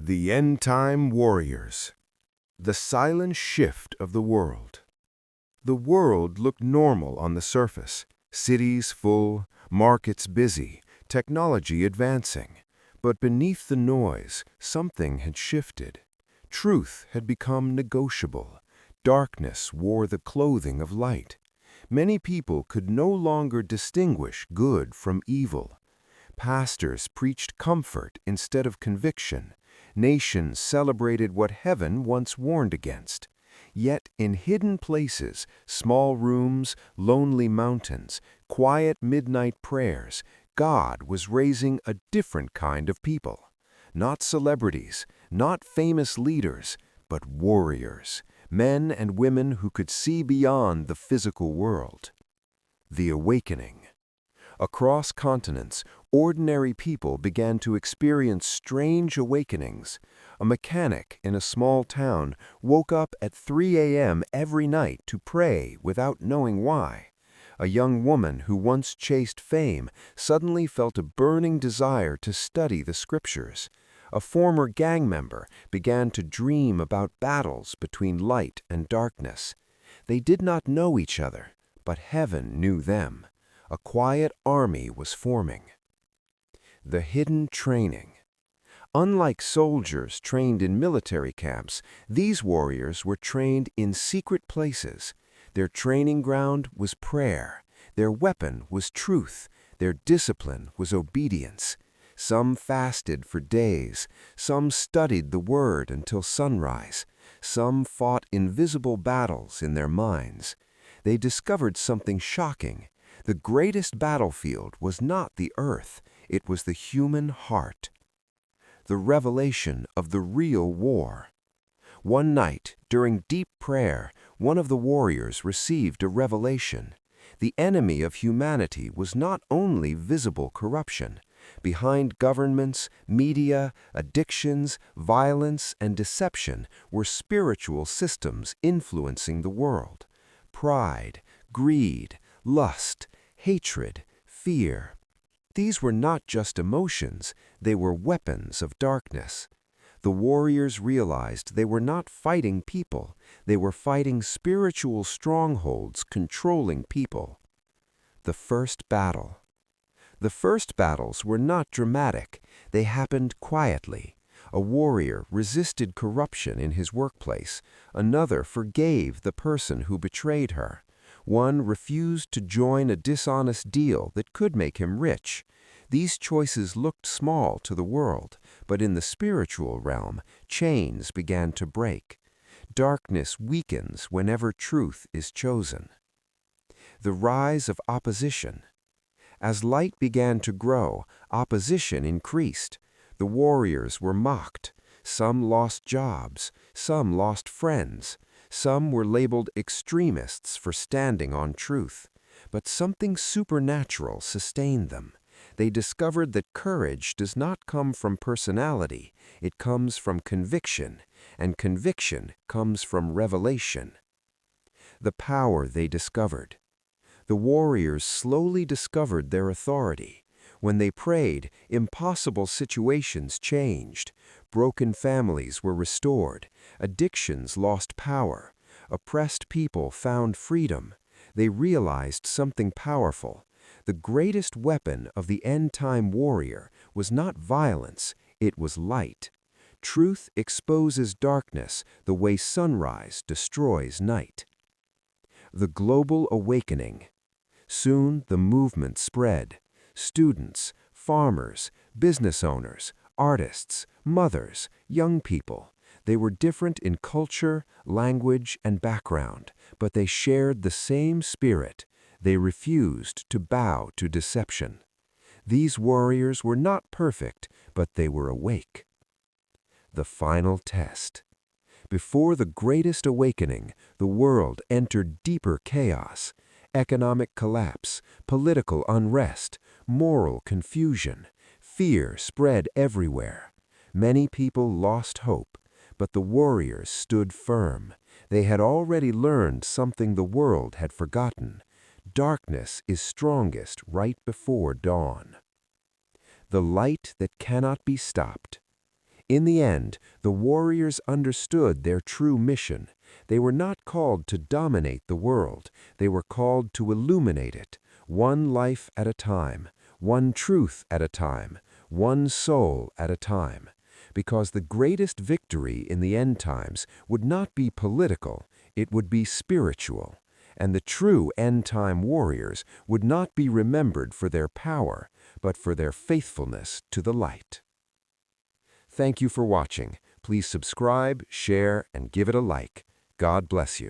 The End-Time Warriors. The Silent Shift of the World. The world looked normal on the surface, cities full, markets busy, technology advancing. But beneath the noise, something had shifted. Truth had become negotiable. Darkness wore the clothing of light. Many people could no longer distinguish good from evil. Pastors preached comfort instead of conviction. Nations celebrated what heaven once warned against. Yet in hidden places, small rooms, lonely mountains, quiet midnight prayers, God was raising a different kind of people. Not celebrities, not famous leaders, but warriors, men and women who could see beyond the physical world. The Awakening. Across continents, ordinary people began to experience strange awakenings. A mechanic in a small town woke up at 3 a.m. every night to pray without knowing why. A young woman who once chased fame suddenly felt a burning desire to study the scriptures. A former gang member began to dream about battles between light and darkness. They did not know each other, but heaven knew them. A quiet army was forming. The hidden training. Unlike soldiers trained in military camps, these warriors were trained in secret places. Their training ground was prayer. Their weapon was truth. Their discipline was obedience. Some fasted for days. Some studied the word until sunrise. Some fought invisible battles in their minds. They discovered something shocking. The greatest battlefield was not the earth, it was the human heart. The revelation of the real war. One night, during deep prayer, one of the warriors received a revelation. The enemy of humanity was not only visible corruption. Behind governments, media, addictions, violence, and deception were spiritual systems influencing the world. Pride, greed, lust, hatred, fear. These were not just emotions, they were weapons of darkness. The warriors realized they were not fighting people, they were fighting spiritual strongholds controlling people. The first battle. The first battles were not dramatic, they happened quietly. A warrior resisted corruption in his workplace, another forgave the person who betrayed her. One refused to join a dishonest deal that could make him rich. These choices looked small to the world, but in the spiritual realm, chains began to break. Darkness weakens whenever truth is chosen. The rise of opposition. As light began to grow, opposition increased. The warriors were mocked. Some lost jobs, some lost friends. Some were labeled extremists for standing on truth, but something supernatural sustained them. They discovered that courage does not come from personality, it comes from conviction, and conviction comes from revelation. The power they discovered. The warriors slowly discovered their authority. When they prayed, impossible situations changed. Broken families were restored. Addictions lost power. Oppressed people found freedom. They realized something powerful. The greatest weapon of the end-time warrior was not violence, it was light. Truth exposes darkness the way sunrise destroys night. The global awakening. Soon the movement spread. Students, farmers, business owners, artists, mothers, young people. They were different in culture, language, and background, but they shared the same spirit. They refused to bow to deception. These warriors were not perfect, but they were awake. The final test. Before the greatest awakening, the world entered deeper chaos. Economic collapse, political unrest, moral confusion. Fear spread everywhere. Many people lost hope, but the warriors stood firm. They had already learned something the world had forgotten. Darkness is strongest right before dawn. The light that cannot be stopped. In the end, the warriors understood their true mission. They were not called to dominate the world. They were called to illuminate it, one life at a time, one truth at a time, one soul at a time. Because the greatest victory in the end times would not be political, it would be spiritual. And the true end-time warriors would not be remembered for their power, but for their faithfulness to the light. Thank you for watching. Please subscribe, share, and give it a like. God bless you.